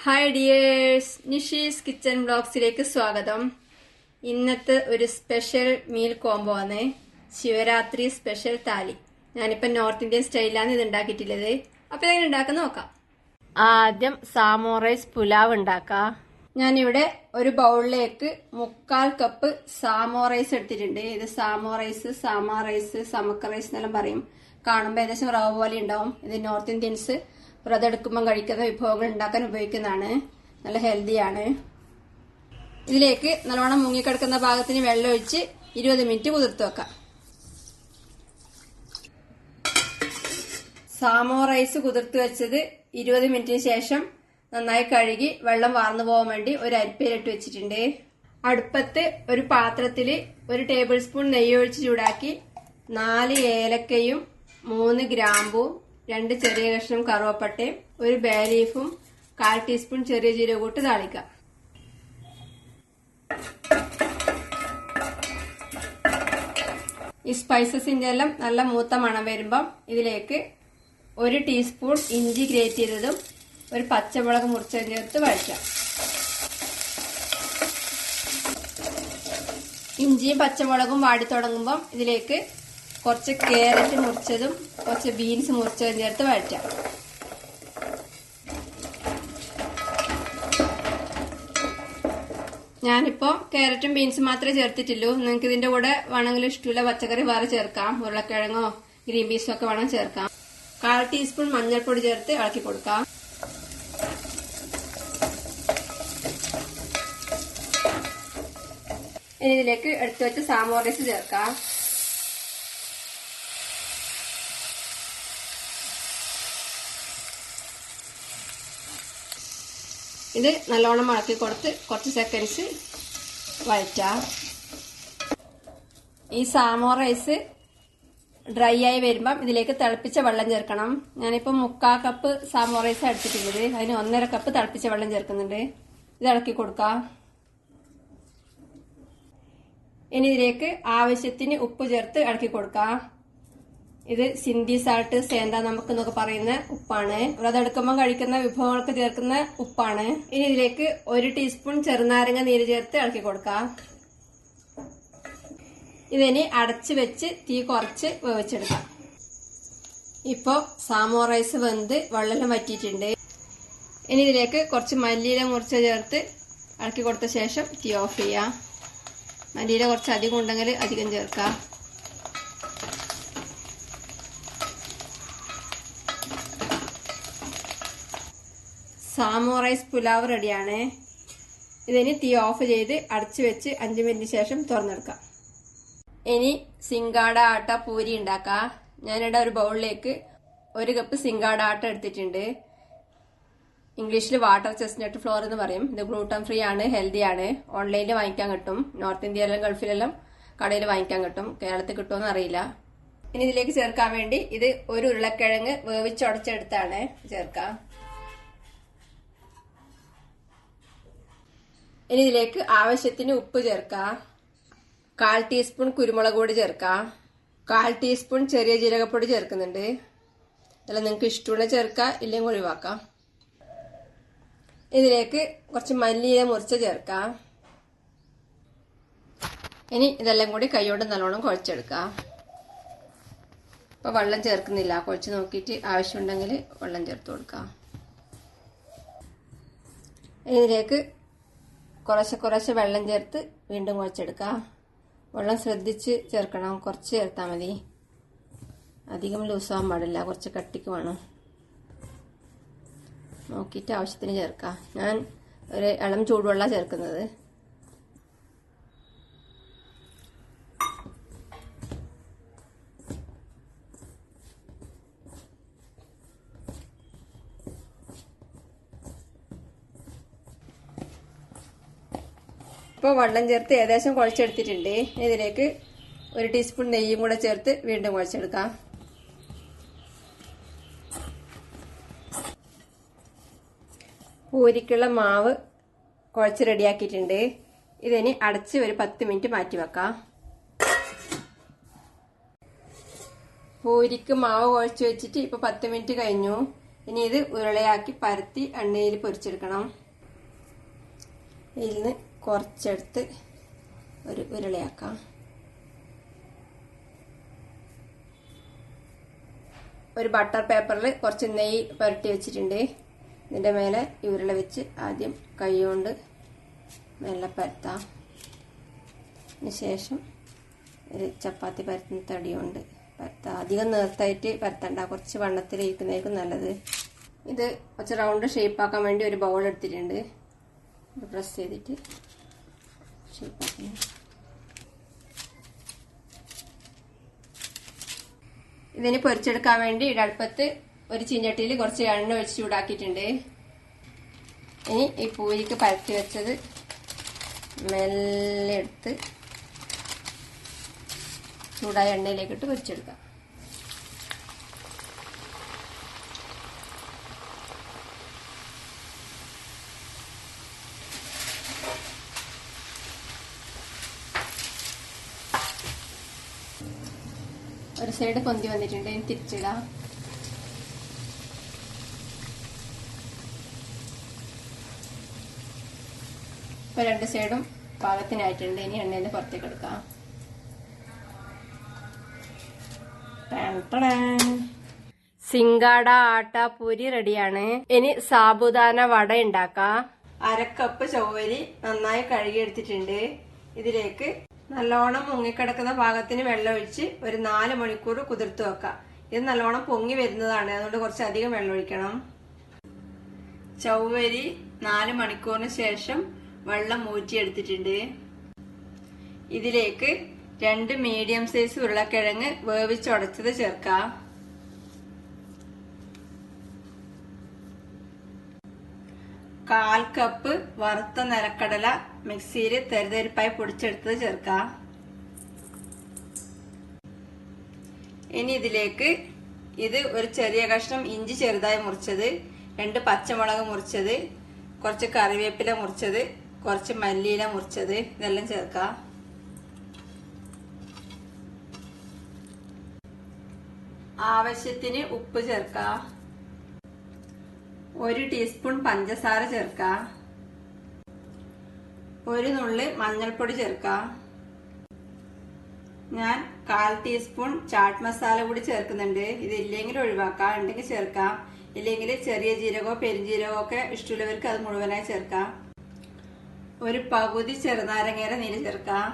Hi dears, Nishi's kitchen ബ്ലോഗ്സിലേക്ക് സ്വാഗതം. ഇന്നത്തെ ഒരു സ്പെഷ്യൽ മീൽ കോംബോ ആണ് ശിവരാത്രി സ്പെഷ്യൽ താലി. ഞാനിപ്പോൾ നോർത്ത് ഇന്ത്യൻ സ്റ്റൈലാണ് ഇത് ഉണ്ടാക്കിയിട്ടുള്ളത്. അപ്പോൾ എങ്ങനെ ഉണ്ടാക്കുന്ന നോക്കാം. ആദ്യം സാമോ റൈസ് പുലാവ് ഉണ്ടാക്കാം. ഞാനിവിടെ ഒരു ബൗളിലേക്ക് 1/4 കപ്പ് സാമോ റൈസ് എടുത്തിട്ടുണ്ട്. ഇത് സാമോ റൈസ്, സാമ റൈസ്, സമക്ക റൈസ് എന്നെല്ലാം പറയും. കാണുമ്പോൾ ഏകദേശം റവ പോലെ ഉണ്ടാവും. ഇത് നോർത്ത് ഇന്ത്യൻസ് വ്രതെടുക്കുമ്പോൾ കഴിക്കുന്ന വിഭവങ്ങൾ ഉണ്ടാക്കാൻ ഉപയോഗിക്കുന്നതാണ്. നല്ല ഹെൽത്തിയാണ്. ഇതിലേക്ക് നല്ലോണം മുങ്ങിക്കിടക്കുന്ന ഭാഗത്തിന് വെള്ളം ഒഴിച്ച് 20 മിനിറ്റ് കുതിർത്ത് വെക്കാം. സാമോ റൈസ് കുതിർത്ത് വെച്ചത് 20 മിനിറ്റിന് ശേഷം നന്നായി കഴുകി വെള്ളം വാർന്നു പോകാൻ വേണ്ടി ഒരു അരിപ്പയിലിട്ട് വെച്ചിട്ടുണ്ട്. അടുപ്പത്ത് ഒരു പാത്രത്തിൽ 1 ടേബിൾ സ്പൂൺ നെയ്യ് ഒഴിച്ച് ചൂടാക്കി 4 ഏലക്കയും 3 ഗ്രാമ്പും 2 ചെറിയ കഷ്ണം കറുവപ്പട്ടയും 1 ബേ ലീഫും 1/4 ടീസ്പൂൺ ചെറിയ ജീരകം ഇട്ട് താളിക്കാം. ഈ സ്പൈസസിന്റെ എല്ലാം നല്ല മൂത്ത മണം വരുമ്പം ഇതിലേക്ക് 1 ടീസ്പൂൺ ഇഞ്ചി ഗ്രേറ്റ് ചെയ്തതും 1 പച്ചമുളക് മുറിച്ചതും ചേർത്ത് വഴറ്റാം. ഇഞ്ചിയും പച്ചമുളകും വാടി തുടങ്ങുമ്പം ഇതിലേക്ക് കുറച്ച് ക്യാരറ്റ് മുറിച്ചതും കുറച്ച് ബീൻസ് മുറിച്ചതും ചേർത്ത് വഴറ്റാം. ഞാനിപ്പോൾ ക്യാരറ്റും ബീൻസും മാത്രമേ ചേർത്തിട്ടുള്ളൂ. നിങ്ങൾക്ക് ഇതിന്റെ കൂടെ വേണമെങ്കിൽ ഇഷ്ടമുള്ള പച്ചക്കറി വേറെ ചേർക്കാം. ഉരുളക്കിഴങ്ങോ ഗ്രീൻ പീസോ ഒക്കെ വേണം ചേർക്കാം. 1/4 ടീസ്പൂൺ മഞ്ഞൾപ്പൊടി ചേർത്ത് ഇളക്കി കൊടുക്കാം. ഇനി ഇതിലേക്ക് എടുത്തു വെച്ച സാമോ റൈസ് ചേർക്കാം. ഇത് നല്ലോണം ഇളക്കി കൊടുത്ത് കുറച്ച് സെക്കൻഡ്സ് വഴറ്റാം. ഈ സാമോ റൈസ് ഡ്രൈ ആയി വരുമ്പം ഇതിലേക്ക് തിളപ്പിച്ച വെള്ളം ചേർക്കണം. ഞാനിപ്പോൾ 1/4 കപ്പ് സാമോ റൈസ് എടുത്തിട്ടുള്ളത്. അതിന് 1.5 കപ്പ് തിളപ്പിച്ച വെള്ളം ചേർക്കുന്നുണ്ട്. ഇത് ഇളക്കി കൊടുക്കാം. ഇനി ഇതിലേക്ക് ആവശ്യത്തിന് ഉപ്പ് ചേർത്ത് ഇളക്കി കൊടുക്കാം. ഇത് സിന്ധി സാൾട്ട്, സേന്ത നമുക്ക് എന്നൊക്കെ പറയുന്ന ഉപ്പാണ്. വ്രതെടുക്കുമ്പോൾ കഴിക്കുന്ന വിഭവങ്ങൾക്ക് ചേർക്കുന്ന ഉപ്പാണ്. ഇനി ഇതിലേക്ക് 1 ടീസ്പൂൺ ചെറുനാരങ്ങ നീര് ചേർത്ത് ഇളക്കി കൊടുക്കാം. ഇതിനി അടച്ചു വെച്ച് തീ കുറച്ച് വേവിച്ചെടുക്കാം. ഇപ്പോൾ സാമോ റൈസ് വെന്ത് വെള്ളം വറ്റിയിട്ടുണ്ട്. ഇനി ഇതിലേക്ക് കുറച്ച് മല്ലിയില മുറിച്ച് ചേർത്ത് ഇളക്കി കൊടുത്ത ശേഷം തീ ഓഫ് ചെയ്യാം. മല്ലിയില കുറച്ച് അധികം ഉണ്ടെങ്കിൽ അധികം ചേർക്കാം. സാമോ റൈസ് പുലാവ് റെഡിയാണ്. ഇതിന് തീ ഓഫ് ചെയ്ത് അടച്ചു വെച്ച് 5 മിനിറ്റിന് ശേഷം തുറന്നെടുക്കാം. ഇനി സിംഗാട ആട്ട പൂരി ഉണ്ടാക്കാം. ഞാനിവിടെ ഒരു ബൗളിലേക്ക് 1 കപ്പ് സിംഗാട ആട്ട എടുത്തിട്ടുണ്ട്. ഇംഗ്ലീഷിൽ വാട്ടർ ചെസ്റ്റ്നട്ട് ഫ്ലോർ എന്ന് പറയും. ഇത് ഗ്ലൂട്ടൻ ഫ്രീ ആണ്, ഹെൽത്തി ആണ്. ഓൺലൈനിൽ വാങ്ങിക്കാൻ കിട്ടും. നോർത്ത് ഇന്ത്യയിലും ഗൾഫിലെല്ലാം കടയിൽ വാങ്ങിക്കാൻ കിട്ടും. കേരളത്തിൽ കിട്ടുമെന്ന് അറിയില്ല. ഇനി ഇതിലേക്ക് ചേർക്കാൻ വേണ്ടി ഇത് 1 ഉരുളക്കിഴങ്ങ് വേവിച്ചുടച്ചെടുത്താണ് ചേർക്കാം. ഇനി ഇതിലേക്ക് ആവശ്യത്തിന് ഉപ്പ് ചേർക്കാം. 1/4 ടീസ്പൂൺ കുരുമുളക് പൊടി ചേർക്കാം. 1/4 ടീസ്പൂൺ ചെറിയ ജീരകപ്പൊടി ചേർക്കുന്നുണ്ട്. അല്ല, നിങ്ങൾക്ക് ഇഷ്ടമുള്ള ചേർക്കാം, ഇല്ലെങ്കിൽ ഒഴിവാക്കാം. ഇതിലേക്ക് കുറച്ച് മല്ലിയില മുറിച്ച് ചേർക്കാം. ഇനി ഇതെല്ലാം കൂടി കൈയോട് നല്ലോണം കുഴച്ചെടുക്കാം. ഇപ്പോൾ വെള്ളം ചേർക്കുന്നില്ല. കുഴച്ച് നോക്കിയിട്ട് ആവശ്യമുണ്ടെങ്കിൽ വെള്ളം ചേർത്ത് കൊടുക്കാം. ഇതിലേക്ക് കുറച്ച് വെള്ളം ചേർത്ത് വീണ്ടും കുഴച്ചെടുക്കാം. വെള്ളം ശ്രദ്ധിച്ച് ചേർക്കണം. കുറച്ച് ചേർത്താൽ മതി. അധികം ലൂസാവാൻ പാടില്ല. കുറച്ച് കട്ടിക്ക് വേണം. നോക്കിയിട്ട് ആവശ്യത്തിന് ചേർക്കാം. ഞാൻ ഒരു ഇളം ചൂടുവെള്ളം ചേർക്കുന്നത്. ഇപ്പോൾ വെള്ളം ചേർത്ത് ഏകദേശം കുഴച്ചെടുത്തിട്ടുണ്ട്. ഇതിലേക്ക് 1 ടീസ്പൂൺ നെയ്യും കൂടെ ചേർത്ത് വീണ്ടും കുഴച്ചെടുക്കാം. പൂരിക്കുള്ള മാവ് കുഴച്ച് റെഡിയാക്കിയിട്ടുണ്ട്. ഇതിനി അടച്ച് ഒരു 10 മിനിറ്റ് മാറ്റി വെക്കാം. പൂരിക്ക് മാവ് കുഴച്ച് വെച്ചിട്ട് ഇപ്പോൾ 10 മിനിറ്റ് കഴിഞ്ഞു. ഇനി ഇത് ഉരുളയാക്കി പരത്തി എണ്ണയിൽ പൊരിച്ചെടുക്കണം. ഇതിൽ നിന്ന് കുറച്ചെടുത്ത് ഒരു ഉരുളയാക്കാം. ഒരു ബട്ടർ പേപ്പറിൽ കുറച്ച് നെയ്യ് പുരട്ടി വെച്ചിട്ടുണ്ട്. ഇതിൻ്റെ മേലെ ഈ ഉരുള വെച്ച് ആദ്യം കൈ കൊണ്ട് മെല്ലെ പരത്താം. അതിന് ശേഷം ഒരു ചപ്പാത്തി പരത്തുന്ന തടി കൊണ്ട് പരത്താം. അധികം നേർത്തായിട്ട് പരത്തണ്ട, കുറച്ച് വണ്ണത്തിലിരിക്കുന്നതായിരിക്കും നല്ലത്. ഇത് കുറച്ച് റൗണ്ട് ഷേപ്പാക്കാൻ വേണ്ടി ഒരു ബൗൾ എടുത്തിട്ടുണ്ട്. പ്രസ് ചെയ്തിട്ട് ഷേപ്പാക്കണം. ഇതിന് പൊരിച്ചെടുക്കാൻ വേണ്ടി അടുപ്പത്ത് ഒരു ചീഞ്ചട്ടിയിൽ കുറച്ച് എണ്ണ ഒഴിച്ച് ചൂടാക്കിയിട്ടുണ്ട്. ഇനി ഈ പൂരിക്ക് പരത്തി വെച്ചത് മെല്ലെ എടുത്ത് ചൂടായ എണ്ണയിലേക്കിട്ട് പൊരിച്ചെടുക്കാം. ഒരു സൈഡ് പൊന്തി വന്നിട്ടുണ്ട്. ഇനി തിരിച്ചിടാം. ഇപ്പൊ രണ്ട് സൈഡും പാകത്തിനായിട്ടുണ്ട്. ഇനി എണ്ണയിൽ നിന്ന് പുറത്തേക്ക് എടുക്കാം. സിംഗാട ആട്ടാപ്പൂരി റെഡിയാണ്. ഇനി സാബുദാന വട ഉണ്ടാക്കാം. 1/2 കപ്പ് ചവ്വരി നന്നായി കഴുകിയെടുത്തിട്ടുണ്ട്. ഇതിലേക്ക് നല്ലോണം മുങ്ങിക്കിടക്കുന്ന പാകത്തിന് വെള്ളം ഒഴിച്ച് ഒരു 4 മണിക്കൂർ കുതിർത്ത് വെക്കാം. ഇത് നല്ലോണം പൊങ്ങി വരുന്നതാണ്, അതുകൊണ്ട് കുറച്ചധികം വെള്ളം ഒഴിക്കണം. ചവ്വരി 4 മണിക്കൂറിന് ശേഷം വെള്ളം ഊറ്റിയെടുത്തിട്ടുണ്ട്. ഇതിലേക്ക് 2 മീഡിയം സൈസ് ഉരുളക്കിഴങ്ങ് വേവിച്ചുടച്ചത് ചേർക്കാം. കാൽ കപ്പ് വറുത്ത നിലക്കടല മിക്സിയിൽ തരിതരിപ്പായി പൊടിച്ചെടുത്തത് ചേർക്കാം. ഇനി ഇതിലേക്ക് ഒരു ചെറിയ കഷ്ണം ഇഞ്ചി ചെറുതായി മുറിച്ചത്, 2 പച്ചമുളക് മുറിച്ചത്, കുറച്ച് കറിവേപ്പില മുറിച്ചത്, കുറച്ച് മല്ലിയില മുറിച്ചത് ഇതെല്ലാം ചേർക്കാം. ആവശ്യത്തിന് ഉപ്പ് ചേർക്കാം. 1 ടീസ്പൂൺ പഞ്ചസാര ചേർക്കാം. 1 നുള്ളി മഞ്ഞൾപ്പൊടി ചേർക്കാം. ഞാൻ 1/4 ടീസ്പൂൺ ചാട്ട് മസാല കൂടി ചേർക്കുന്നുണ്ട്. ഇതില്ലെങ്കിൽ ഒഴിവാക്കാം, ഉണ്ടെങ്കിൽ ചേർക്കാം. ഇല്ലെങ്കിൽ ചെറിയ ജീരകമോ പെരുംജീരകമോ ഒക്കെ ഇഷ്ടമുള്ളവർക്ക് അത് മുഴുവനായി ചേർക്കാം. 1 പകുതി ചെറുനാരങ്ങയുടെ നീര് ചേർക്കാം.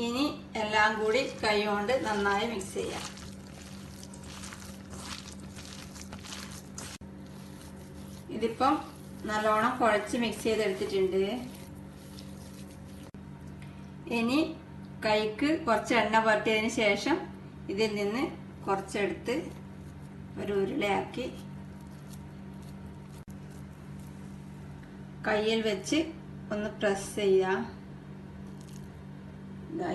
ഇനി എല്ലാം കൂടി കൈ കൊണ്ട് നന്നായി മിക്സ് ചെയ്യാം. ഇതിപ്പം നല്ലോണം കുഴച്ച് മിക്സ് ചെയ്തെടുത്തിട്ടുണ്ട്. ഇനി കൈക്ക് കുറച്ച് എണ്ണ പുരട്ടിയതിന് ശേഷം ഇതിൽ നിന്ന് കുറച്ചെടുത്ത് ഒരു ഉരുളയാക്കി കയ്യിൽ വെച്ച് ഒന്ന് പ്രസ് ചെയ്യാം.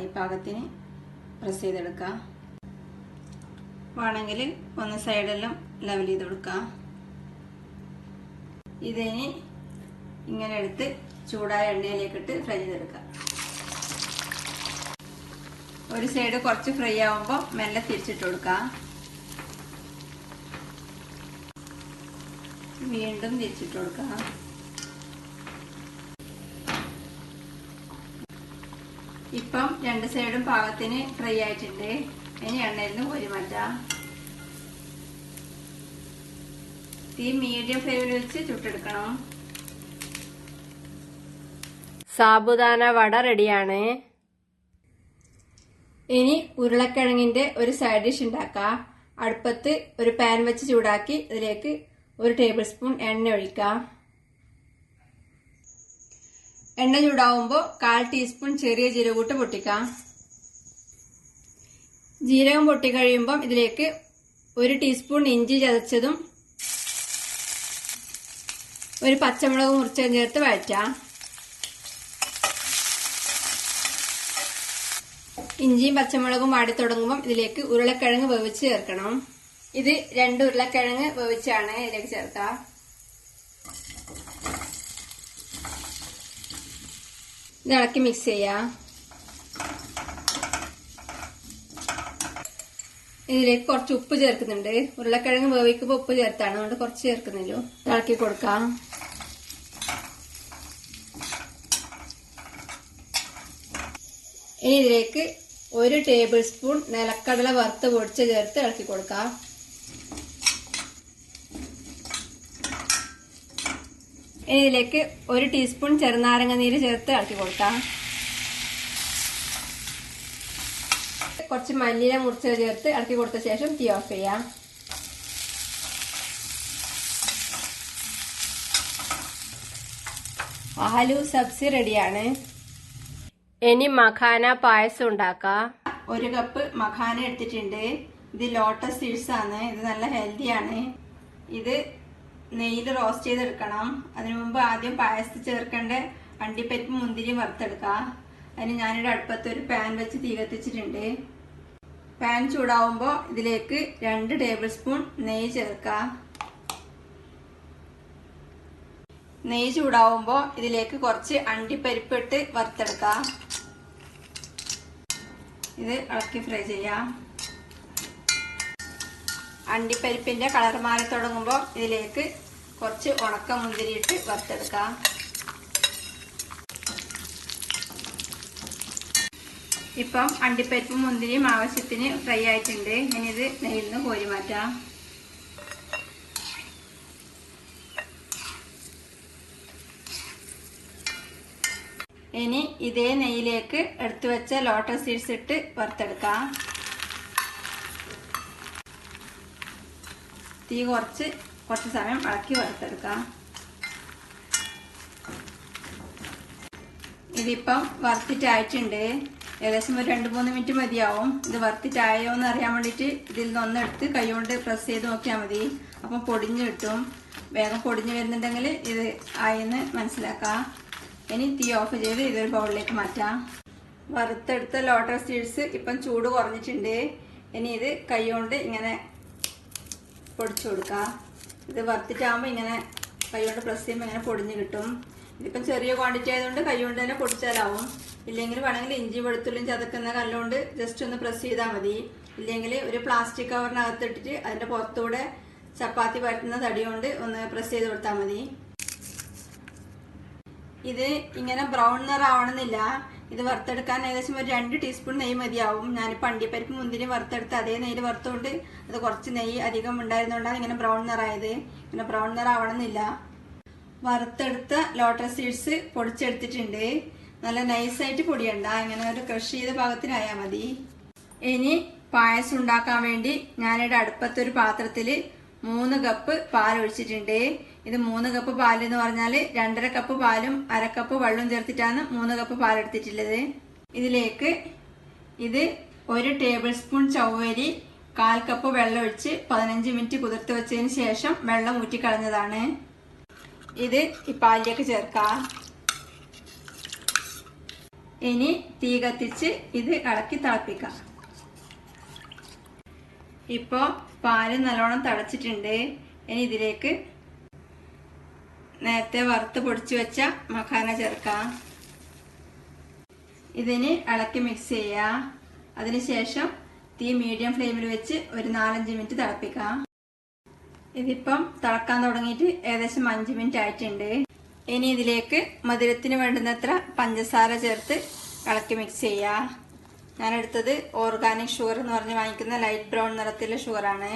ഈ പാകത്തിന് പ്രസ് ചെയ്തെടുക്കാം. വേണമെങ്കിൽ ഒന്ന് സൈഡെല്ലാം ലെവൽ ചെയ്ത് കൊടുക്കാം. ഇതിനി ഇങ്ങനെ എടുത്ത് ചൂടായ എണ്ണയിലേക്കിട്ട് ഫ്രൈ ചെയ്തെടുക്കാം. ഒരു സൈഡ് കുറച്ച് ഫ്രൈ ആവുമ്പോൾ മെല്ലെ തിരിച്ചിട്ട് കൊടുക്കാം. വീണ്ടും തിരിച്ചിട്ട് കൊടുക്കാം. ഇപ്പം 2 സൈഡും പാകത്തിന് ഫ്രൈ ആയിട്ടുണ്ട്. ഇനി എണ്ണയിൽ നിന്ന് കോരി മാറ്റാം. തീ മീഡിയം ഫ്ലെയിമിൽ വെച്ച് ചുട്ടെടുക്കണം. സാബുദാന വട റെഡിയാണ്. ഇനി ഉരുളക്കിഴങ്ങിന്റെ ഒരു സൈഡ് ഡിഷ് ഉണ്ടാക്കാം. അടുപ്പത്ത് ഒരു പാൻ വെച്ച് ചൂടാക്കി അതിലേക്ക് 1 ടേബിൾ സ്പൂൺ എണ്ണ ഒഴിക്കാം. എണ്ണ ചൂടാവുമ്പോൾ 1/4 ടീസ്പൂൺ ചെറിയ ജീരകൂട്ട് പൊട്ടിക്കാം. ജീരകം പൊട്ടിക്കഴിയുമ്പം ഇതിലേക്ക് 1 ടീസ്പൂൺ ഇഞ്ചി ചതച്ചതും 1 പച്ചമുളക് മുറിച്ചതും ചേർത്ത് വഴറ്റാം. ഇഞ്ചിയും പച്ചമുളകും വാടി തുടങ്ങുമ്പം ഇതിലേക്ക് ഉരുളക്കിഴങ്ങ് വേവിച്ച് ചേർക്കണം. ഇത് 2 ഉരുളക്കിഴങ്ങ് വേവിച്ചാണ് ഇതിലേക്ക് ചേർക്കാം. ഇത് ഇളക്കി മിക്സ് ചെയ്യാം. ഇതിലേക്ക് കുറച്ച് ഉപ്പ് ചേർക്കുന്നുണ്ട്. ഉരുളക്കിഴങ്ങ് വേവിക്കുമ്പോൾ ഉപ്പ് ചേർത്താണ്, അതുകൊണ്ട് കുറച്ച് ചേർക്കുന്നില്ലോ. ഇളക്കി കൊടുക്കാം. ഇനി ഇതിലേക്ക് 1 ടേബിൾ സ്പൂൺ നിലക്കടല വറുത്ത് പൊടിച്ച് ചേർത്ത് ഇളക്കി കൊടുക്കാം. ഇനി ഇതിലേക്ക് 1 ടീസ്പൂൺ ചെറുനാരങ്ങ നീര് ചേർത്ത് ഇളക്കി കൊടുക്കാം. കുറച്ച് മല്ലിയില മുറിച്ച് ചേർത്ത് ഇളക്കി കൊടുത്ത ശേഷം തീ ഓഫ് ചെയ്യാം. ആലു സബ്സി റെഡിയാണ്. ഇനി മഖാന പായസം ഉണ്ടാക്കാം. 1 കപ്പ് മഖാന എടുത്തിട്ടുണ്ട്. ഇത് ലോട്ടസ് സീഡ്സ് ആണ്. ഇത് നല്ല ഹെൽത്തിയാണ്. ഇത് നെയ്യിൽ റോസ്റ്റ് ചെയ്തെടുക്കണം. അതിനു മുമ്പ് ആദ്യം പായസത്തിൽ ചേർക്കേണ്ട അണ്ടിപ്പരിപ്പ് മുന്തിരി വറുത്തെടുക്കാം. അതിന് ഞാനിവിടെ അടുപ്പത്ത് ഒരു പാൻ വെച്ച് തീ കത്തിച്ചിട്ടുണ്ട്. പാൻ ചൂടാവുമ്പോൾ ഇതിലേക്ക് 2 ടേബിൾ സ്പൂൺ നെയ്യ് ചേർക്കാം. നെയ്യ് ചൂടാവുമ്പോൾ ഇതിലേക്ക് കുറച്ച് അണ്ടിപ്പരിപ്പ് ഇട്ട് വറുത്തെടുക്കാം. ഇത് ഇളക്കി ഫ്രൈ ചെയ്യാം. അണ്ടിപ്പരിപ്പിന്റെ കളർ മാറി തുടങ്ങുമ്പോൾ ഇതിലേക്ക് കുറച്ച് ഉണക്ക മുന്തിരി ഇട്ട് വറുത്തെടുക്കാം. ഇപ്പം അണ്ടിപ്പരിപ്പും മുന്തിരിയും ആവശ്യത്തിന് ഫ്രൈ ആയിട്ടുണ്ട്. ഇനി ഇത് നെയ്യിൽ നിന്ന് കോരി മാറ്റാം. ഇനി ഇതേ നെയ്യിലേക്ക് എടുത്തു വെച്ച ലോട്ടസ് സീഡ്സ് ഇട്ട് വറുത്തെടുക്കാം. തീ കുറച്ച് സമയം ഇളക്കി വറുത്തെടുക്കാം. ഇതിപ്പം വറുത്തിട്ടായിട്ടുണ്ട്. ഏകദേശം ഒരു 2-3 മിനിറ്റ് മതിയാവും. ഇത് വറുത്തിട്ടായോ എന്ന് അറിയാൻ വേണ്ടിയിട്ട് ഇതിൽ നിന്നൊന്ന് എടുത്ത് കൈകൊണ്ട് പ്രസ് ചെയ്ത് നോക്കിയാൽ മതി. അപ്പം പൊടിഞ്ഞ് കിട്ടും. വേഗം പൊടിഞ്ഞ് വരുന്നുണ്ടെങ്കിൽ ഇത് ആയെന്ന് മനസ്സിലാക്കാം. ഇനി തീ ഓഫ് ചെയ്ത് ഇതൊരു ബൗളിലേക്ക് മാറ്റാം. വറുത്തെടുത്ത ലോട്ടസ് സീഡ്സ് ഇപ്പം ചൂട് കുറഞ്ഞിട്ടുണ്ട്. ഇനി ഇത് കൈകൊണ്ട് ഇങ്ങനെ പൊടിച്ചു കൊടുക്കാം. ഇത് വറുത്തിട്ടാകുമ്പോൾ ഇങ്ങനെ കൈകൊണ്ട് പ്രസ് ചെയ്യുമ്പോൾ ഇങ്ങനെ പൊടിഞ്ഞ് കിട്ടും. ഇതിപ്പം ചെറിയ ക്വാണ്ടിറ്റി ആയതുകൊണ്ട് കൈകൊണ്ട് തന്നെ പൊടിച്ചാലാവും. ഇല്ലെങ്കിൽ വേണമെങ്കിൽ ഇഞ്ചി വെളുത്തുള്ളിയും ചതക്കുന്ന കല്ലുകൊണ്ട് ജസ്റ്റ് ഒന്ന് പ്രസ് ചെയ്താൽ മതി. ഇല്ലെങ്കിൽ ഒരു പ്ലാസ്റ്റിക് കവറിനകത്തിട്ടിട്ട് അതിൻ്റെ പുറത്തൂടെ ചപ്പാത്തി പരത്തുന്ന തടി കൊണ്ട് ഒന്ന് പ്രസ് ചെയ്ത് കൊടുത്താൽ മതി. ഇത് ഇങ്ങനെ ബ്രൗൺ നിറാവണമെന്നില്ല. ഇത് വറുത്തെടുക്കാൻ ഏകദേശം ഒരു 2 ടീസ്പൂൺ നെയ്യ് മതിയാവും. ഞാനിപ്പോൾ അണ്ടിപ്പരിപ്പ് മുന്തിരി വറുത്തെടുത്ത് അതേ നെയ്യ് വറുത്തുകൊണ്ട് അത് കുറച്ച് നെയ്യ് അധികം ഉണ്ടായിരുന്നുകൊണ്ടാണ് ഇങ്ങനെ ബ്രൗൺ നിറായത്. ഇങ്ങനെ ബ്രൗൺ നിറാവണമെന്നില്ല. വറുത്തെടുത്ത ലോട്ടസ് സീഡ്സ് പൊടിച്ചെടുത്തിട്ടുണ്ട്. നല്ല നൈസായിട്ട് പൊടിയണ്ട, ഇങ്ങനെ ഒരു ക്രഷ് ചെയ്ത പാകത്തിനായാൽ മതി. ഇനി പായസം ഉണ്ടാക്കാൻ വേണ്ടി ഞാനിവിടെ അടുപ്പത്തൊരു പാത്രത്തിൽ 3 കപ്പ് പാൽ ഒഴിച്ചിട്ടുണ്ട്. ഇത് 3 കപ്പ് പാൽ എന്ന് പറഞ്ഞാൽ 2.5 കപ്പ് പാലും 1/2 കപ്പ് വെള്ളവും ചേർത്തിട്ടാണ് 3 കപ്പ് പാൽ എടുത്തിട്ടുള്ളത്. ഇതിലേക്ക് ഇത് 1 ടേബിൾ സ്പൂൺ ചവ്വരി 1/4 കപ്പ് വെള്ളം ഒഴിച്ച് 15 മിനിറ്റ് കുതിർത്ത് വെച്ചതിന് ശേഷം വെള്ളം ഊറ്റിക്കളഞ്ഞതാണ്. ഇത് ഈ പാലിലേക്ക് ചേർക്കാം. ഇനി തീ കത്തിച്ച് ഇത് ഇളക്കി തിളപ്പിക്കാം. ഇപ്പോൾ പാല് നല്ലോണം തിളച്ചിട്ടുണ്ട്. ഇനി ഇതിലേക്ക് നേരത്തെ വറുത്ത് പൊടിച്ചു വെച്ച മഖാന ചേർക്കാം. ഇതിന് ഇളക്കി മിക്സ് ചെയ്യാം. അതിനുശേഷം തീ മീഡിയം ഫ്ലെയിമിൽ വെച്ച് ഒരു 4-5 മിനിറ്റ് തിളപ്പിക്കാം. ഇതിപ്പം തിളക്കാൻ തുടങ്ങിയിട്ട് ഏകദേശം 5 മിനിറ്റ് ആയിട്ടുണ്ട്. ഇനി ഇതിലേക്ക് മധുരത്തിന് വേണ്ടുന്നത്ര പഞ്ചസാര ചേർത്ത് ഇളക്കി മിക്സ് ചെയ്യാം. ഞാനെടുത്തത് ഓർഗാനിക് ഷുഗർ എന്ന് പറഞ്ഞ് വാങ്ങിക്കുന്ന ലൈറ്റ് ബ്രൗൺ നിറത്തിലെ ഷുഗറാണ്.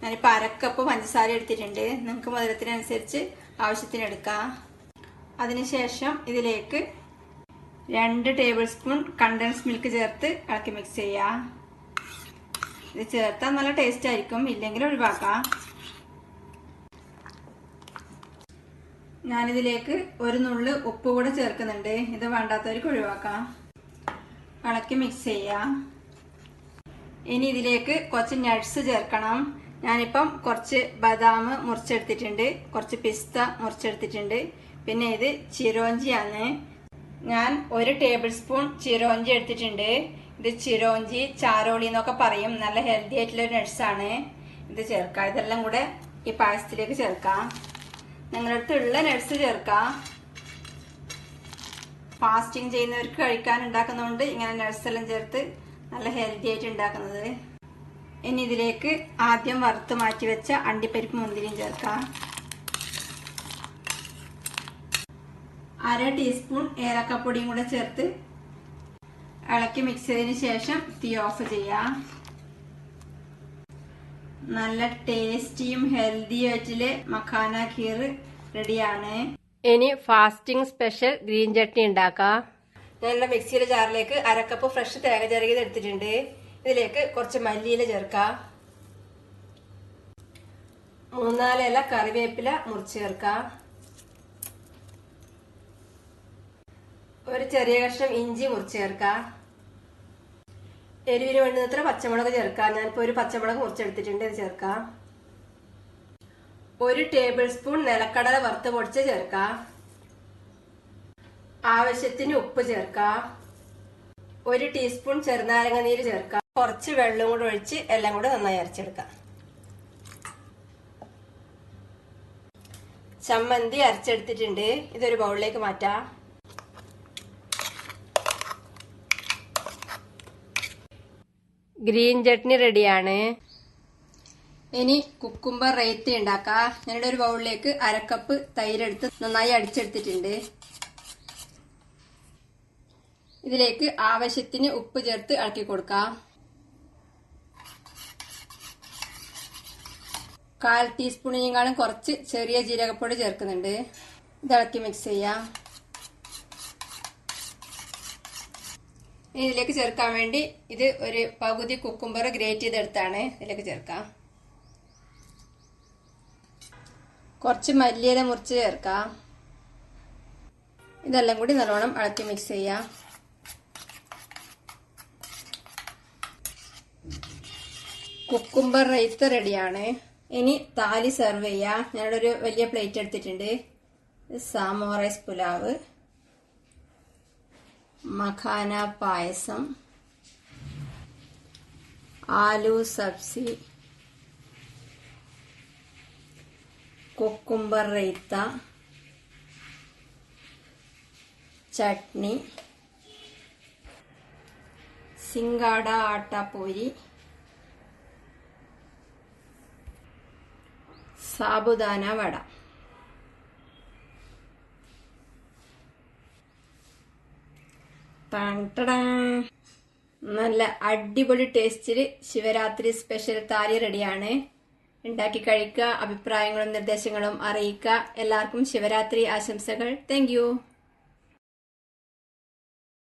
ഞാനിപ്പോൾ 1/2 കപ്പ് പഞ്ചസാര എടുത്തിട്ടുണ്ട്. നിങ്ങൾക്ക് മധുരത്തിനനുസരിച്ച് ആവശ്യത്തിന് എടുക്കാം. അതിനുശേഷം ഇതിലേക്ക് 2 ടേബിൾ സ്പൂൺ കണ്ടൻസ് മിൽക്ക് ചേർത്ത് ഇളക്കി മിക്സ് ചെയ്യാം. ഇത് ചേർത്താൽ നല്ല ടേസ്റ്റ് ആയിരിക്കും, ഇല്ലെങ്കിൽ ഒഴിവാക്കാം. ഞാനിതിലേക്ക് ഒരു നുള്ളു ഉപ്പ് കൂടെ ചേർക്കുന്നുണ്ട്. ഇത് വേണ്ടാത്തവർക്ക് ഒഴിവാക്കാം. ഇളക്കി മിക്സ് ചെയ്യാം. ഇനി ഇതിലേക്ക് കുറച്ച് നട്ട്സ് ചേർക്കണം. ഞാനിപ്പം കുറച്ച് ബദാം മുറിച്ചെടുത്തിട്ടുണ്ട്, കുറച്ച് പിസ്ത മുറിച്ചെടുത്തിട്ടുണ്ട്. പിന്നെ ഇത് ചിരോഞ്ചിയാണ്. ഞാൻ 1 ടേബിൾ സ്പൂൺ ചിരോഞ്ചി എടുത്തിട്ടുണ്ട്. ഇത് ചിരോഞ്ചി ചാരോളി എന്നൊക്കെ പറയും. നല്ല ഹെൽത്തി ആയിട്ടുള്ള നട്ട്സാണ്. ഇത് ചേർക്കാം. ഇതെല്ലാം കൂടെ ഈ പായസത്തിലേക്ക് ചേർക്കാം. നിങ്ങളുടെ അടുത്തുള്ള നട്ട്സ് ചേർക്കാം. ഫാസ്റ്റിംഗ് ചെയ്യുന്നവർക്ക് കഴിക്കാൻ ഉണ്ടാക്കുന്നതുകൊണ്ട് ഇങ്ങനെ നട്ട്സ് എല്ലാം ചേർത്ത് നല്ല ഹെൽത്തി ആയിട്ട് ഉണ്ടാക്കുന്നത്. ഇനി ഇതിലേക്ക് ആദ്യം വറുത്ത് മാറ്റി വെച്ച അണ്ടിപ്പരിപ്പ് മുന്തിരിയും ചേർക്കാം. 1/2 ടീസ്പൂൺ ഏലക്കപ്പൊടിയും കൂടെ ചേർത്ത് ഇളക്കി മിക്സ് ചെയ്തതിന് ശേഷം തീ ഓഫ് ചെയ്യാം. നല്ല ടേസ്റ്റിയും ഹെൽത്തിയും ആയിട്ടുള്ള മഖാന ഖീർ റെഡിയാണ്. ഇനി ഫാസ്റ്റിംഗ് സ്പെഷ്യൽ ഗ്രീൻ ചട്നി ഉണ്ടാക്കാം. ഞാനുള്ള മിക്സിയിലെ ജാറിലേക്ക് 1/2 കപ്പ് ഫ്രഷ് തേങ്ങ ചിരകിയത് എടുത്തിട്ടുണ്ട്. ഇതിലേക്ക് കുറച്ച് മല്ലിയില ചേർക്കാം. 3-4 ഇല കറിവേപ്പില മുറിച്ച് ചേർക്കാം. ഒരു ചെറിയ കഷ്ണം ഇഞ്ചി മുറിച്ച് ചേർക്കാം. എരിവിന് വേണ്ടുന്നത്ര പച്ചമുളക് ചേർക്കാം. ഞാനിപ്പോൾ ഒരു പച്ചമുളക് മുറിച്ചെടുത്തിട്ടുണ്ട്, ഇത് ചേർക്കാം. 1 ടേബിൾ സ്പൂൺ നിലക്കടല വറുത്ത് പൊടിച്ച് ചേർക്കാം. ആവശ്യത്തിന് ഉപ്പ് ചേർക്കാം. 1 ടീസ്പൂൺ ചെറുനാരങ്ങ നീര് ചേർക്കാം. കുറച്ച് വെള്ളം കൂടെ ഒഴിച്ച് എല്ലാം കൂടെ നന്നായി അരച്ചെടുക്കാം. ചമ്മന്തി അരച്ചെടുത്തിട്ടുണ്ട്, ഇതൊരു ബൗളിലേക്ക് മാറ്റാം. ഗ്രീൻ ചട്നി റെഡിയാണ്. ഇനി കുക്കുംബർ റൈത്ത ഉണ്ടാക്കാം. ഞാനിവിടെ ഒരു ബൗളിലേക്ക് 1/2 കപ്പ് തൈരെടുത്ത് നന്നായി അടിച്ചെടുത്തിട്ടുണ്ട്. ഇതിലേക്ക് ആവശ്യത്തിന് ഉപ്പ് ചേർത്ത് ഇളക്കി കൊടുക്കാം. 1/4 ടീസ്പൂണിനേക്കാളും കുറച്ച് ചെറിയ ജീരകപ്പൊടി ചേർക്കുന്നുണ്ട്. ഇത് ഇളക്കി മിക്സ് ചെയ്യാം. ഇതിലേക്ക് ചേർക്കാൻ വേണ്ടി ഇത് ഒരു പകുതി കുക്കുംബർ ഗ്രേറ്റ് ചെയ്തെടുത്താണ്, ഇതിലേക്ക് ചേർക്കാം. കുറച്ച് മല്ലിയില മുറിച്ച് ചേർക്കാം. ഇതെല്ലാം കൂടി നല്ലോണം ഇളക്കി മിക്സ് ചെയ്യാം. കുക്കുംബർ റൈത്ത റെഡിയാണ്. ഇനി താലി സെർവ് ചെയ്യാം. ഞാനിവിടെ ഒരു വലിയ പ്ലേറ്റ് എടുത്തിട്ടുണ്ട്. സാമോ റൈസ് പുലാവ്, മഖാന പായസം, ആലു സബ്സി, കുക്കുംബർ റൈത്ത, ചട്നി, സിംഗാട ആട്ടാപ്പൂരി, സാബുദാന വട. നല്ല അടിപൊളി ടേസ്റ്റില് ശിവരാത്രി സ്പെഷ്യൽ താലി റെഡിയാണ്. ഉണ്ടാക്കി കഴിക്കുക. അഭിപ്രായങ്ങളും നിർദ്ദേശങ്ങളും അറിയിക്കുക. എല്ലാവർക്കും ശിവരാത്രി ആശംസകൾ. Thank you.